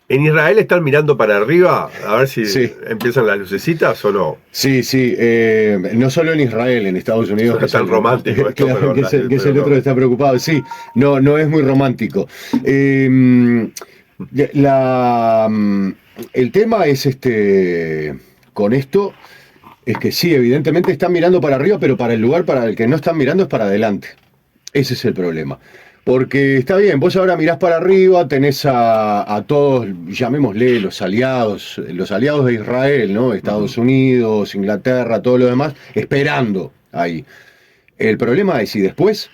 ¿En Israel están mirando para arriba a ver si Sí, empiezan las lucecitas o no? sí, sí. No solo en Israel, en Estados Unidos, que Suena es tan el, romántico esto, claro, pero, que es pero el otro no. que está preocupado. Sí, no, no es muy romántico. Eh, la, mm, el tema es con esto, es que sí, evidentemente están mirando para arriba, pero para el lugar para el que no están mirando es para adelante. Ese es el problema. Porque está bien, vos ahora mirás para arriba, tenés a todos, llamémosle los aliados de Israel, ¿no? Ujú. Estados Unidos, Inglaterra, todo lo demás, esperando ahí. El problema es, ¿y después?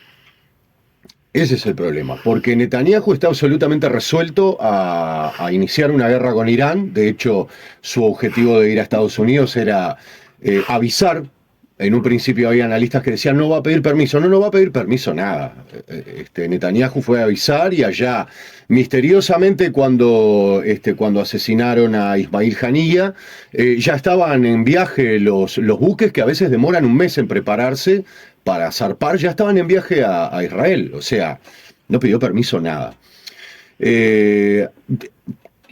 Ese es el problema, porque Netanyahu está absolutamente resuelto a iniciar una guerra con Irán. De hecho, su objetivo de ir a Estados Unidos era avisar. En un principio había analistas que decían no va a pedir permiso, no va a pedir permiso nada. Netanyahu fue a avisar y allá, misteriosamente cuando asesinaron a Ismail Haniyeh, ya estaban en viaje los buques que a veces demoran un mes en prepararse para zarpar, ya estaban en viaje a Israel, o sea, no pidió permiso nada. Eh,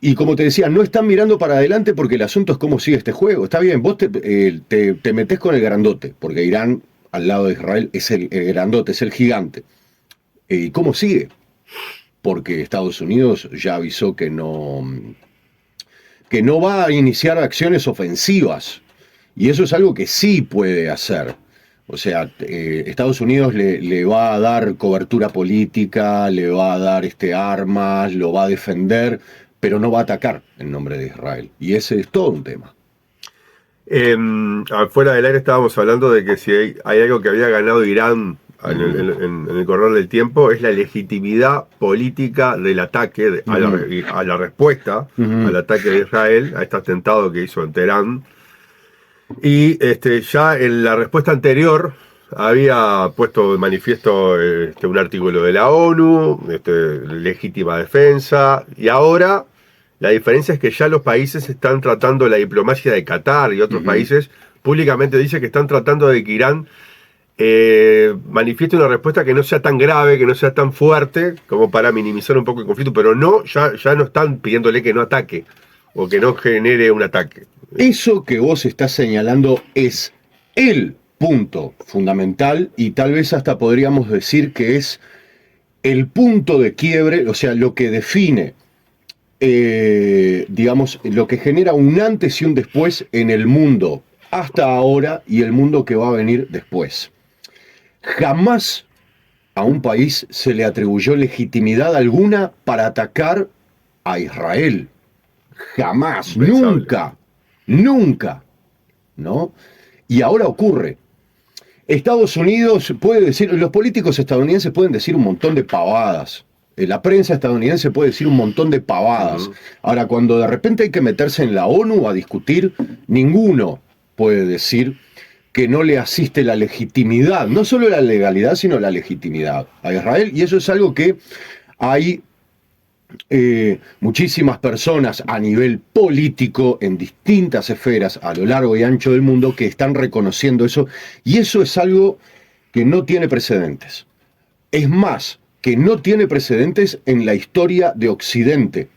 y como te decía, no están mirando para adelante porque el asunto es cómo sigue este juego. Está bien, vos te metés con el grandote, porque Irán al lado de Israel es el grandote, es el gigante. ¿Y cómo sigue? Porque Estados Unidos ya avisó que no va a iniciar acciones ofensivas. Y eso es algo que sí puede hacer. O sea, Estados Unidos le va a dar cobertura política, le va a dar armas, lo va a defender, pero no va a atacar en nombre de Israel. Y ese es todo un tema. Afuera del aire estábamos hablando de que si hay algo que había ganado Irán Mm, en el correr del tiempo es la legitimidad política del ataque, mm, a la respuesta al mm, ataque de Israel, a este atentado que hizo en Teherán. Y ya en la respuesta anterior había puesto de manifiesto un artículo de la ONU, legítima defensa, y ahora la diferencia es que ya los países están tratando, la diplomacia de Qatar y otros mm. países públicamente dice que están tratando de que Irán manifieste una respuesta que no sea tan grave, que no sea tan fuerte, como para minimizar un poco el conflicto, pero no, ya no están pidiéndole que no ataque o que no genere un ataque. Eso que vos estás señalando es el punto fundamental y tal vez hasta podríamos decir que es el punto de quiebre, o sea, lo que define, digamos, lo que genera un antes y un después en el mundo hasta ahora y el mundo que va a venir después. Jamás a un país se le atribuyó legitimidad alguna para atacar a Israel. Jamás, Impensable. nunca, nunca, ¿no? Y ahora ocurre. Estados Unidos puede decir, los políticos estadounidenses pueden decir un montón de pavadas. La prensa estadounidense puede decir un montón de pavadas. Ujú. Ahora, cuando de repente hay que meterse en la ONU a discutir, ninguno puede decir que no le asiste la legitimidad, no solo la legalidad, sino la legitimidad a Israel. Y eso es algo que hay muchísimas personas a nivel político en distintas esferas a lo largo y ancho del mundo que están reconociendo eso y eso es algo que no tiene precedentes. Es más, que no tiene precedentes en la historia de Occidente.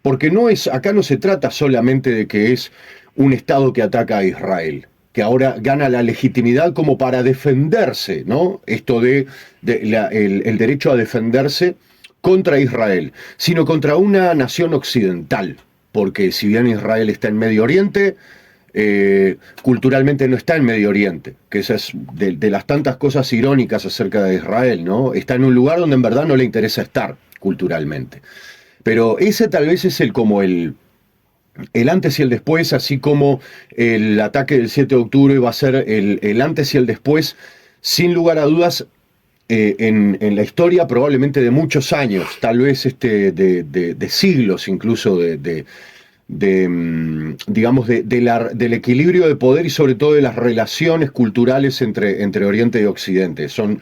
Porque acá no se trata solamente de que es un Estado que ataca a Israel, que ahora gana la legitimidad como para defenderse, ¿no? Esto el derecho a defenderse contra Israel, sino contra una nación occidental. Porque si bien Israel está en Medio Oriente, culturalmente no está en Medio Oriente, que esa es de las tantas cosas irónicas acerca de Israel, ¿no? Está en un lugar donde en verdad no le interesa estar culturalmente. Pero ese tal vez es el antes y el después, así como el ataque del 7 de octubre va a ser el antes y el después, sin lugar a dudas, en la historia probablemente de muchos años, tal vez de siglos incluso digamos, del equilibrio de poder y sobre todo de las relaciones culturales entre Oriente y Occidente. Son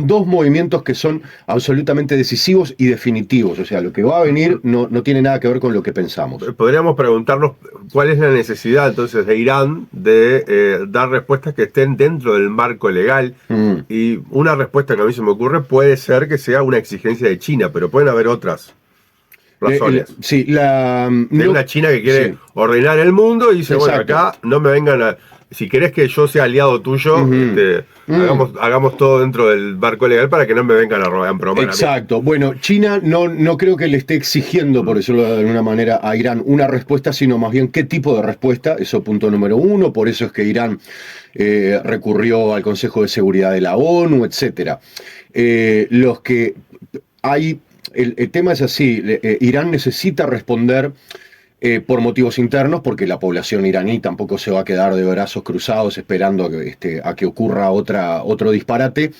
dos movimientos que son absolutamente decisivos y definitivos. O sea, lo que va a venir no tiene nada que ver con lo que pensamos. Podríamos preguntarnos cuál es la necesidad entonces de Irán de dar respuestas que estén dentro del marco legal. Mm. Y una respuesta que a mí se me ocurre puede ser que sea una exigencia de China, pero pueden haber otras razones. Sí, Hay una China que quiere sí. ordenar el mundo y dice, bueno, Exacto. acá no me vengan a... Si querés que yo sea aliado tuyo, hagamos todo dentro del marco legal para que no me vengan a robar, a bromar a mí. Exacto. Bueno, China no creo que le esté exigiendo, por decirlo de alguna manera, a Irán una respuesta, sino más bien qué tipo de respuesta. Eso punto número uno. Por eso es que Irán recurrió al Consejo de Seguridad de la ONU, etcétera. Los que hay... El tema es así, Irán necesita responder por motivos internos, porque la población iraní tampoco se va a quedar de brazos cruzados esperando a que ocurra otro disparate.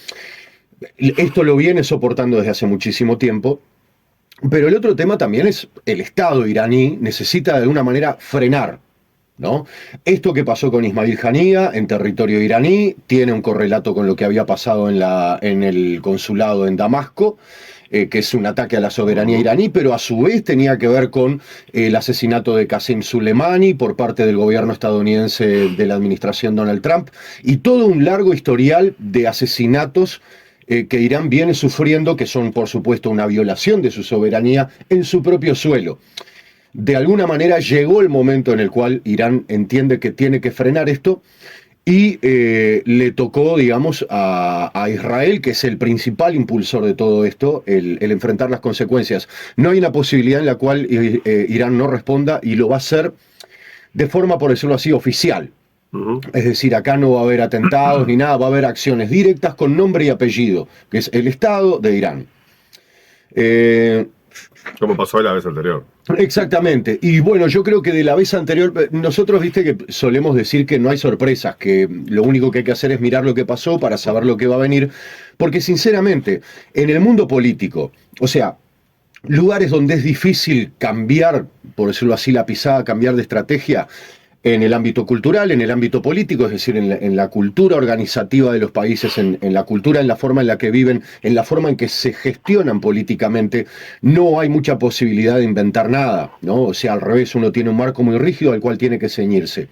Esto lo viene soportando desde hace muchísimo tiempo. Pero el otro tema también es el Estado iraní necesita de alguna manera frenar, ¿no? Esto que pasó con Ismail Haniyeh en territorio iraní tiene un correlato con lo que había pasado en el consulado en Damasco, que es un ataque a la soberanía iraní, pero a su vez tenía que ver con el asesinato de Qasem Soleimani por parte del gobierno estadounidense de la administración Donald Trump, y todo un largo historial de asesinatos que Irán viene sufriendo, que son por supuesto una violación de su soberanía en su propio suelo. De alguna manera llegó el momento en el cual Irán entiende que tiene que frenar esto y le tocó, digamos, a Israel, que es el principal impulsor de todo esto, el enfrentar las consecuencias. No hay una posibilidad en la cual Irán no responda, y lo va a hacer de forma, por decirlo así, oficial. Es decir, acá no va a haber atentados ni nada, va a haber acciones directas con nombre y apellido, que es el Estado de Irán. Como pasó la vez anterior. Exactamente. Y bueno, yo creo que de la vez anterior, nosotros viste que solemos decir que no hay sorpresas, que lo único que hay que hacer es mirar lo que pasó para saber lo que va a venir, porque sinceramente, en el mundo político, o sea, lugares donde es difícil cambiar, por decirlo así, la pisada, cambiar de estrategia, en el ámbito cultural, en el ámbito político, es decir, en la cultura organizativa de los países, en la cultura, en la forma en la que viven, en la forma en que se gestionan políticamente, no hay mucha posibilidad de inventar nada, ¿no? O sea, al revés, uno tiene un marco muy rígido al cual tiene que ceñirse.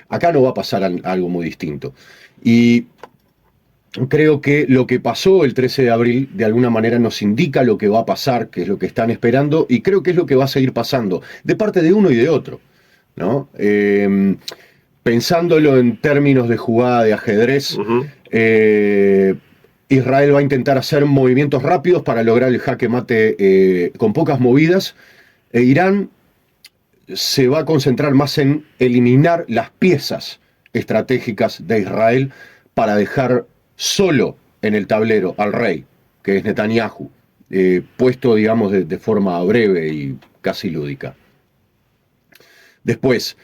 Acá no va a pasar algo muy distinto. Y creo que lo que pasó el 13 de abril de alguna manera nos indica lo que va a pasar, que es lo que están esperando, y creo que es lo que va a seguir pasando, de parte de uno y de otro, ¿no? Pensándolo en términos de jugada de ajedrez, Israel va a intentar hacer movimientos rápidos para lograr el jaque mate con pocas movidas, e Irán se va a concentrar más en eliminar las piezas estratégicas de Israel para dejar solo en el tablero al rey, que es Netanyahu, puesto, digamos, de forma breve y casi lúdica. Después,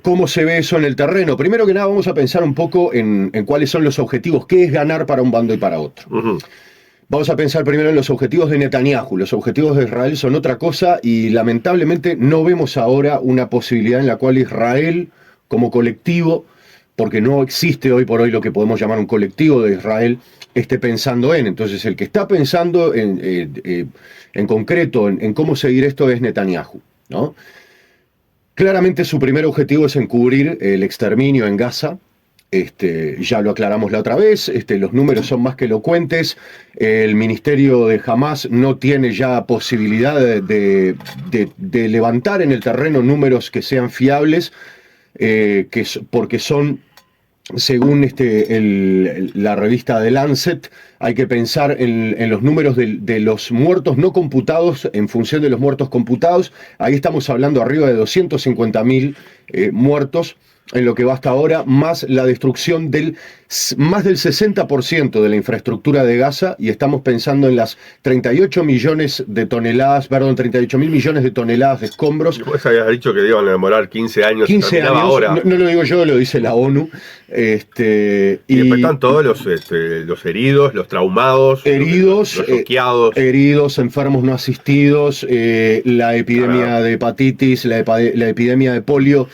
¿cómo se ve eso en el terreno? Primero que nada, vamos a pensar un poco en cuáles son los objetivos, qué es ganar para un bando y para otro. Vamos a pensar primero en los objetivos de Netanyahu. Los objetivos de Israel son otra cosa, y lamentablemente no vemos ahora una posibilidad en la cual Israel, como colectivo, porque no existe hoy por hoy lo que podemos llamar un colectivo de Israel, esté pensando en. Entonces, el que está pensando en concreto en cómo seguir esto es Netanyahu, ¿no? Claramente su primer objetivo es encubrir el exterminio en Gaza. Ya lo aclaramos la otra vez, los números son más que elocuentes. El ministerio de Hamas no tiene ya posibilidad de levantar en el terreno números que sean fiables, porque son, según la revista The Lancet, hay que pensar en los números de los muertos no computados en función de los muertos computados. Ahí estamos hablando arriba de 250.000 muertos en lo que va hasta ahora, más la destrucción más del 60% de la infraestructura de Gaza, y estamos pensando en las 38 millones de toneladas, perdón, 38.000 millones de toneladas de escombros. Vos habías dicho que iban a demorar 15 años. 15 años, ahora. No lo digo yo, lo dice la ONU. Y después están todos los heridos, los traumados, los choqueados. Heridos, enfermos no asistidos, la epidemia de hepatitis, la epidemia de polio.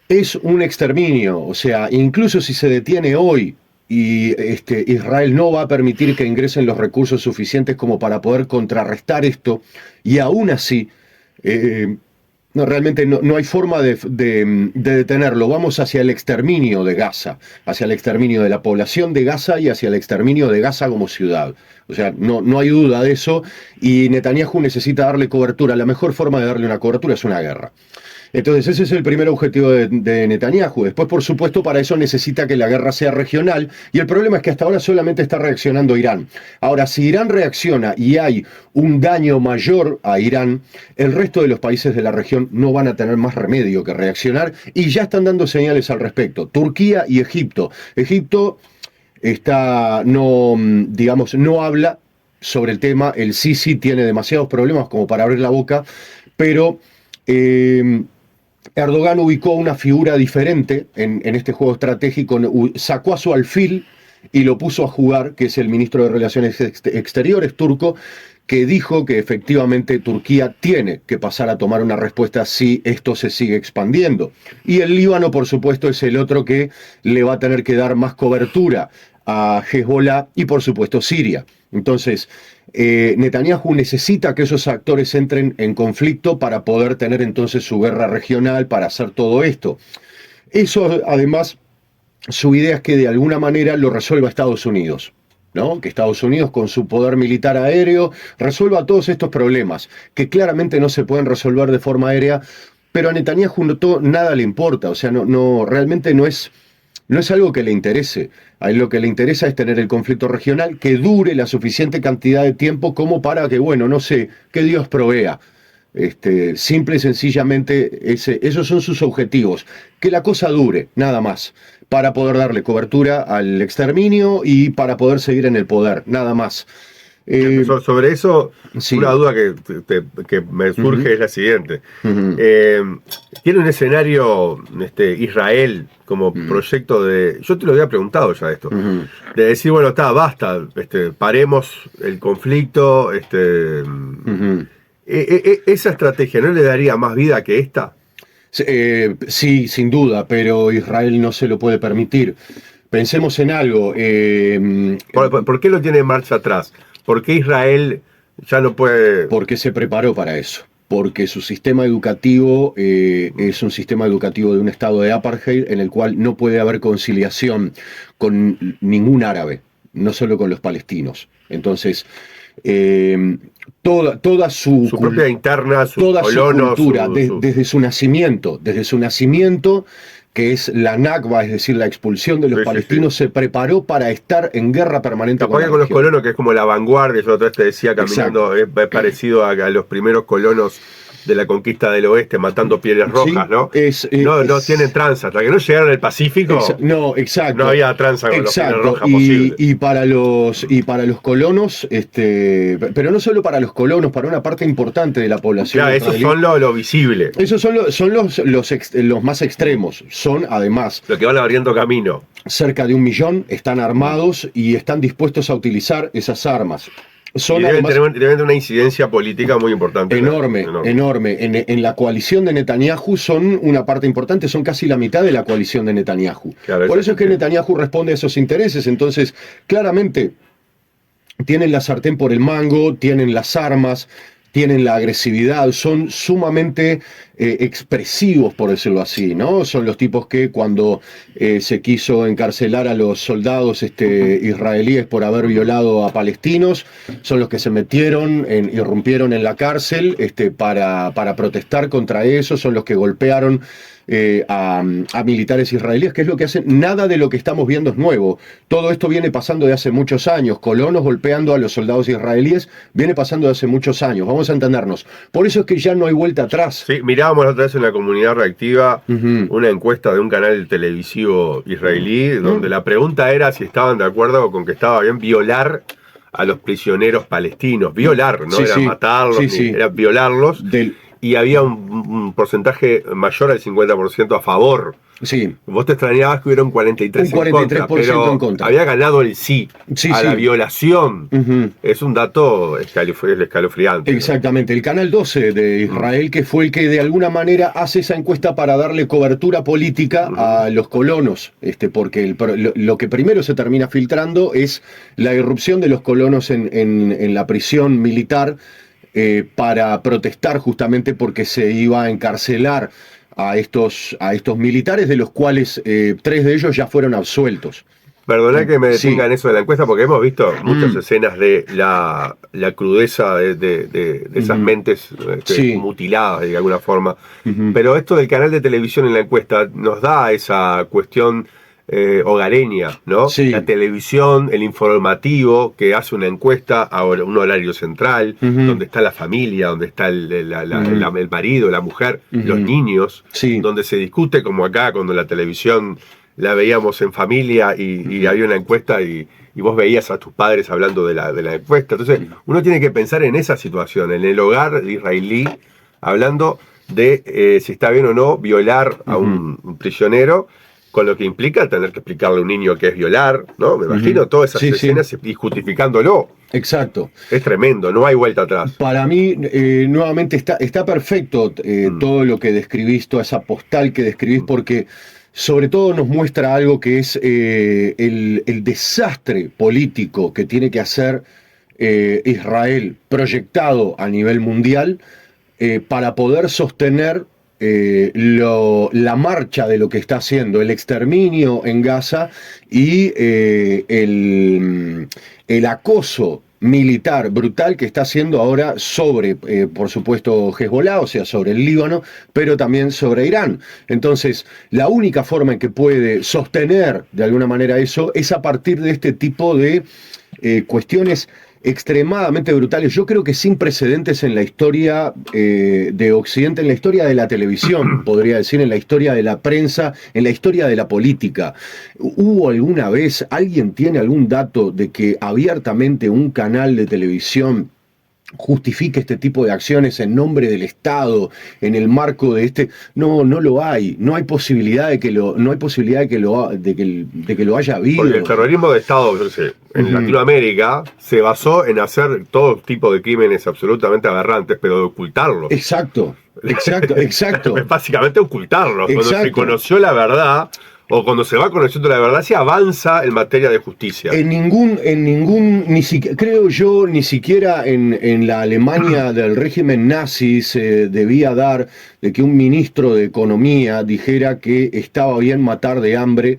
Es un exterminio, o sea, incluso si se detiene hoy y Israel no va a permitir que ingresen los recursos suficientes como para poder contrarrestar esto, y aún así No, realmente no hay forma de detenerlo. Vamos hacia el exterminio de Gaza, hacia el exterminio de la población de Gaza y hacia el exterminio de Gaza como ciudad. O sea, no hay duda de eso, y Netanyahu necesita darle cobertura. La mejor forma de darle una cobertura es una guerra. Entonces, ese es el primer objetivo de Netanyahu. Después, por supuesto, para eso necesita que la guerra sea regional, y el problema es que hasta ahora solamente está reaccionando Irán. Ahora, si Irán reacciona y hay un daño mayor a Irán, el resto de los países de la región no van a tener más remedio que reaccionar, y ya están dando señales al respecto. Turquía y Egipto. Egipto no habla sobre el tema. El Sisi tiene demasiados problemas como para abrir la boca, pero Erdogan ubicó una figura diferente en este juego estratégico, sacó a su alfil y lo puso a jugar, que es el ministro de Relaciones Exteriores turco, que dijo que efectivamente Turquía tiene que pasar a tomar una respuesta si esto se sigue expandiendo. Y el Líbano, por supuesto, es el otro que le va a tener que dar más cobertura a Hezbollah, y por supuesto Siria. Entonces, Netanyahu necesita que esos actores entren en conflicto para poder tener entonces su guerra regional, para hacer todo esto. Eso, además, su idea es que de alguna manera lo resuelva Estados Unidos, ¿no? Que Estados Unidos, con su poder militar aéreo, resuelva todos estos problemas, que claramente no se pueden resolver de forma aérea, pero a Netanyahu nada le importa. O sea, realmente no es algo que le interese. A él lo que le interesa es tener el conflicto regional que dure la suficiente cantidad de tiempo como para que, que Dios provea. Simple y sencillamente, esos son sus objetivos. Que la cosa dure, nada más. Para poder darle cobertura al exterminio y para poder seguir en el poder, nada más. Sobre eso, sí. Una duda que me surge es la siguiente. ¿Tiene un escenario Israel como proyecto de... Yo te lo había preguntado ya esto. De decir, basta, paremos el conflicto. ¿Esa estrategia no le daría más vida que esta? Sí, sin duda, pero Israel no se lo puede permitir. Pensemos en algo. ¿Por qué lo tiene en marcha atrás? ¿Por qué Israel ya no puede...? Porque se preparó para eso. Porque su sistema educativo es un sistema educativo de un estado de apartheid en el cual no puede haber conciliación con ningún árabe, no solo con los palestinos. Entonces, toda su propia interna, toda su cultura, desde su nacimiento, que es la Nakba, es decir, la expulsión de los palestinos, se preparó para estar en guerra permanente con los colonos, que es como la vanguardia. Yo otra vez te decía, caminando, es parecido a los primeros colonos de la conquista del oeste, matando pieles rojas, ¿no? No tienen tranza. Hasta que no llegaron al Pacífico, exacto. No había tranza con los pieles rojas posible. Y para los colonos, pero no solo para los colonos, para una parte importante de la población. Claro, esos son lo visible. Esos son los más extremos. Son, además, los que van abriendo camino. Cerca de 1 millón están armados y están dispuestos a utilizar esas armas. Deben tener una incidencia política muy importante. Enorme. En la coalición de Netanyahu son una parte importante, son casi la mitad de la coalición de Netanyahu. Claro, por eso es que Netanyahu responde a esos intereses. Entonces, claramente, tienen la sartén por el mango, tienen las armas, tienen la agresividad, son sumamente expresivos, por decirlo así, ¿no? Son los tipos que cuando se quiso encarcelar a los soldados israelíes por haber violado a palestinos, son los que se irrumpieron en la cárcel para protestar contra eso, son los que golpearon a militares israelíes, que es lo que hacen. Nada de lo que estamos viendo es nuevo. Todo esto viene pasando de hace muchos años. Colonos golpeando a los soldados israelíes viene pasando de hace muchos años. Vamos a entendernos. Por eso es que ya no hay vuelta atrás. Sí, mirábamos otra vez en la comunidad reactiva una encuesta de un canal televisivo israelí, donde la pregunta era si estaban de acuerdo con que estaba bien violar a los prisioneros palestinos. Violar, no era matarlos, era violarlos. Y había un porcentaje mayor al 50% a favor. Sí. Vos te extrañabas que hubiera un 43% pero en contra. Había ganado el sí a la violación. Es un dato escalofriante. Exactamente. El Canal 12 de Israel, que fue el que de alguna manera hace esa encuesta para darle cobertura política a los colonos, porque lo que primero se termina filtrando es la irrupción de los colonos en la prisión militar para protestar justamente porque se iba a encarcelar a estos militares, de los cuales 3 de ellos ya fueron absueltos. Perdoná que me detenga Sí. en eso de la encuesta, porque hemos visto muchas escenas de la crudeza de esas mentes Sí. mutiladas de alguna forma. Ujú. Pero esto del canal de televisión en la encuesta nos da esa cuestión hogareña, ¿no? Sí. La televisión, el informativo que hace una encuesta a un horario central, donde está la familia, donde está el marido, la mujer, los niños, Sí. donde se discute como acá cuando la televisión la veíamos en familia y había una encuesta y vos veías a tus padres hablando de la encuesta. Entonces, uno tiene que pensar en esa situación, en el hogar israelí, hablando de si está bien o no violar a un prisionero, con lo que implica tener que explicarle a un niño qué es violar, ¿no? Me imagino todas esas Sí, escenas y justificándolo. Exacto. Es tremendo, no hay vuelta atrás. Para mí, nuevamente, está perfecto todo lo que describís, toda esa postal que describís, porque sobre todo nos muestra algo que es el desastre político que tiene que hacer Israel proyectado a nivel mundial para poder sostener la marcha de lo que está haciendo, el exterminio en Gaza y el acoso militar brutal que está haciendo ahora sobre, por supuesto, Hezbollah, o sea, sobre el Líbano, pero también sobre Irán. Entonces, la única forma en que puede sostener de alguna manera eso es a partir de este tipo de cuestiones extremadamente brutales, yo creo que sin precedentes en la historia de Occidente, en la historia de la televisión, podría decir, en la historia de la prensa, en la historia de la política. ¿Hubo alguna vez, alguien tiene algún dato de que abiertamente un canal de televisión justifique este tipo de acciones en nombre del Estado, en el marco de este? No, no lo hay. No hay posibilidad de que lo haya habido. Porque el terrorismo de Estado, yo sé, en Latinoamérica se basó en hacer todo tipo de crímenes absolutamente aberrantes, pero de ocultarlos. Exacto. Es básicamente ocultarlos. Exacto. Cuando se conoció la verdad, o cuando se va conociendo la verdad, se avanza en materia de justicia. Creo yo, ni siquiera en la Alemania del régimen nazi se debía dar de que un ministro de Economía dijera que estaba bien matar de hambre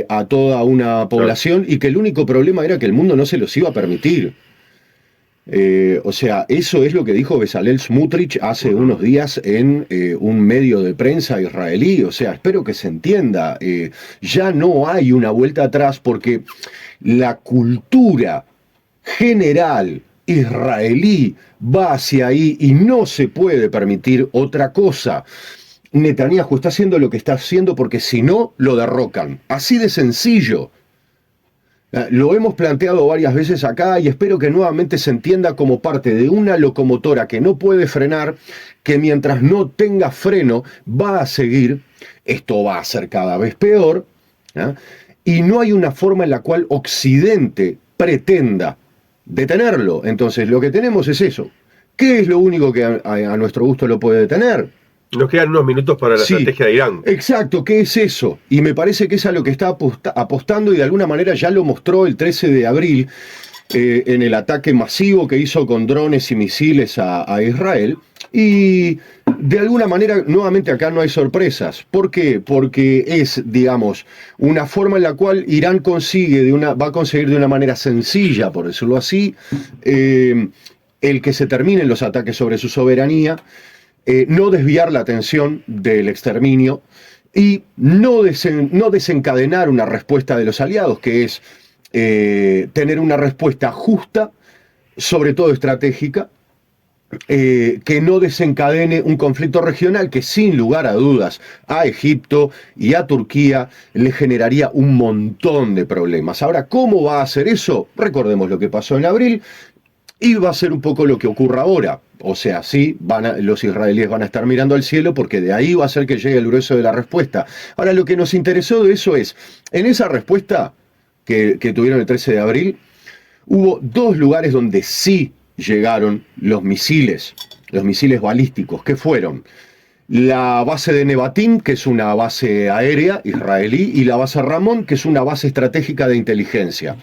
a toda una población y que el único problema era que el mundo no se los iba a permitir. O sea, eso es lo que dijo Bezalel Smotrich hace unos días en un medio de prensa israelí. O sea, espero que se entienda. Ya no hay una vuelta atrás porque la cultura general israelí va hacia ahí y no se puede permitir otra cosa. Netanyahu está haciendo lo que está haciendo porque si no, lo derrocan. Así de sencillo. Lo hemos planteado varias veces acá y espero que nuevamente se entienda como parte de una locomotora que no puede frenar, que mientras no tenga freno va a seguir, esto va a ser cada vez peor, ¿eh? Y no hay una forma en la cual Occidente pretenda detenerlo. Entonces lo que tenemos es eso. ¿Qué es lo único que a nuestro gusto lo puede detener? Nos quedan unos minutos para la estrategia de Irán. Exacto, ¿qué es eso? Y me parece que es a lo que está apostando y de alguna manera ya lo mostró el 13 de abril en el ataque masivo que hizo con drones y misiles a Israel. Y de alguna manera, nuevamente acá no hay sorpresas. ¿Por qué? Porque es, digamos, una forma en la cual Irán va a conseguir de una manera sencilla, por decirlo así, el que se terminen los ataques sobre su soberanía. No desviar la atención del exterminio y no desencadenar una respuesta de los aliados, que es tener una respuesta justa, sobre todo estratégica, que no desencadene un conflicto regional que sin lugar a dudas a Egipto y a Turquía le generaría un montón de problemas. Ahora, ¿cómo va a hacer eso? Recordemos lo que pasó en abril. Y va a ser un poco lo que ocurra ahora. O sea, sí, los israelíes van a estar mirando al cielo porque de ahí va a ser que llegue el grueso de la respuesta. Ahora, lo que nos interesó de eso es, en esa respuesta que tuvieron el 13 de abril, hubo 2 lugares donde sí llegaron los misiles balísticos, que fueron la base de Nevatim, que es una base aérea israelí, y la base Ramón, que es una base estratégica de inteligencia.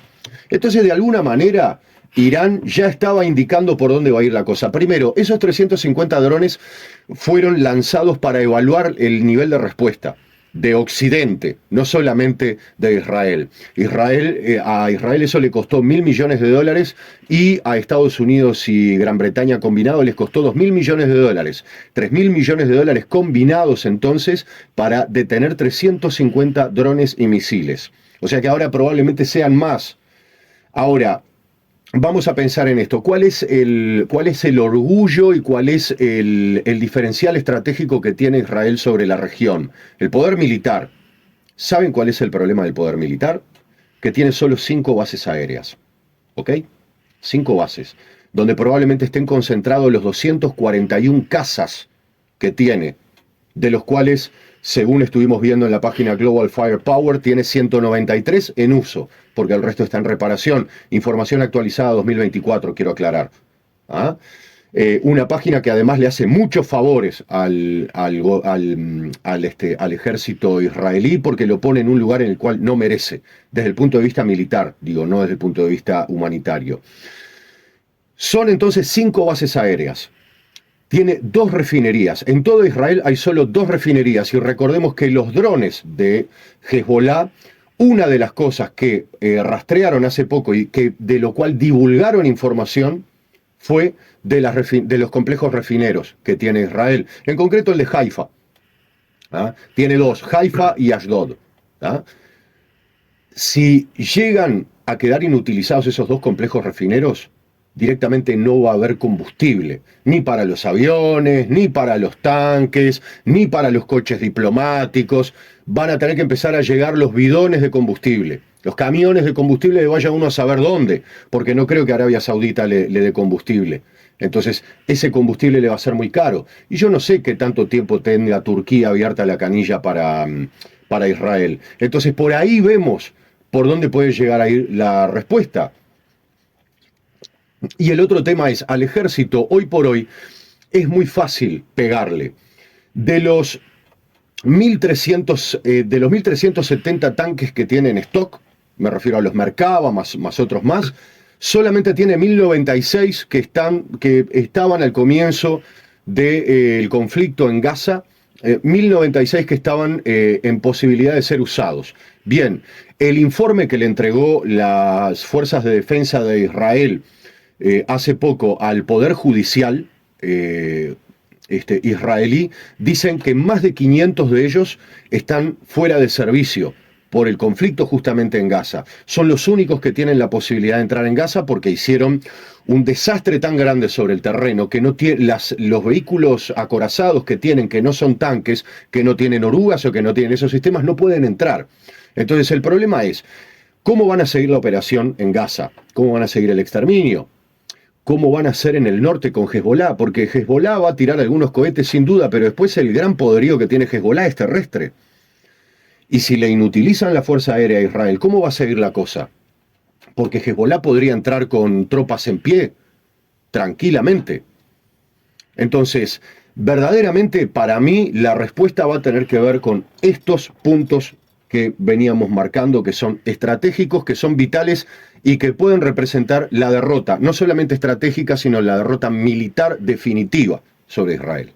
Entonces, de alguna manera, Irán ya estaba indicando por dónde va a ir la cosa. Primero, esos 350 drones fueron lanzados para evaluar el nivel de respuesta de Occidente, no solamente de Israel. A Israel eso le costó $1.000 millones y a Estados Unidos y Gran Bretaña combinado les costó $2.000 millones, $3.000 millones combinados entonces para detener 350 drones y misiles. O sea que ahora probablemente sean más. Ahora, vamos a pensar en esto. ¿Cuál es el orgullo y cuál es el diferencial estratégico que tiene Israel sobre la región? El poder militar. ¿Saben cuál es el problema del poder militar? Que tiene solo 5 bases aéreas. ¿Ok? 5 bases. Donde probablemente estén concentrados los 241 cazas que tiene, de los cuales, según estuvimos viendo en la página Global Firepower, tiene 193 en uso, porque el resto está en reparación. Información actualizada 2024, quiero aclarar. ¿Ah? Una página que además le hace muchos favores al ejército israelí, porque lo pone en un lugar en el cual no merece, desde el punto de vista militar, digo, no desde el punto de vista humanitario. Son entonces 5 bases aéreas. Tiene 2 refinerías. En todo Israel hay solo 2 refinerías. Y recordemos que los drones de Hezbollah, una de las cosas que rastrearon hace poco y que de lo cual divulgaron información fue de los complejos refineros que tiene Israel. En concreto el de Haifa. ¿Ah? Tiene 2, Haifa y Ashdod. ¿Ah? Si llegan a quedar inutilizados esos 2 complejos refineros, directamente no va a haber combustible, ni para los aviones, ni para los tanques, ni para los coches diplomáticos. Van a tener que empezar a llegar los bidones de combustible, los camiones de combustible, vaya uno a saber dónde, porque no creo que Arabia Saudita le dé combustible. Entonces, ese combustible le va a ser muy caro. Y yo no sé qué tanto tiempo tenga Turquía abierta la canilla para Israel. Entonces, por ahí vemos por dónde puede llegar a ir la respuesta. Y el otro tema es, al ejército, hoy por hoy, es muy fácil pegarle. De los 1.370 tanques que tiene en stock, me refiero a los Merkava, más otros más, solamente tiene 1.096 que estaban al comienzo del conflicto en Gaza, 1.096 que estaban en posibilidad de ser usados. Bien, el informe que le entregó las Fuerzas de Defensa de Israel hace poco al Poder Judicial israelí, dicen que más de 500 de ellos están fuera de servicio por el conflicto justamente en Gaza. Son los únicos que tienen la posibilidad de entrar en Gaza porque hicieron un desastre tan grande sobre el terreno que no los vehículos acorazados que tienen, que no son tanques, que no tienen orugas o que no tienen esos sistemas, no pueden entrar. Entonces el problema es, ¿cómo van a seguir la operación en Gaza? ¿Cómo van a seguir el exterminio? ¿Cómo van a hacer en el norte con Hezbollah? Porque Hezbollah va a tirar algunos cohetes sin duda, pero después el gran poderío que tiene Hezbollah es terrestre. Y si le inutilizan la Fuerza Aérea a Israel, ¿cómo va a seguir la cosa? Porque Hezbollah podría entrar con tropas en pie, tranquilamente. Entonces, verdaderamente para mí la respuesta va a tener que ver con estos puntos que veníamos marcando, que son estratégicos, que son vitales y que pueden representar la derrota, no solamente estratégica, sino la derrota militar definitiva sobre Israel.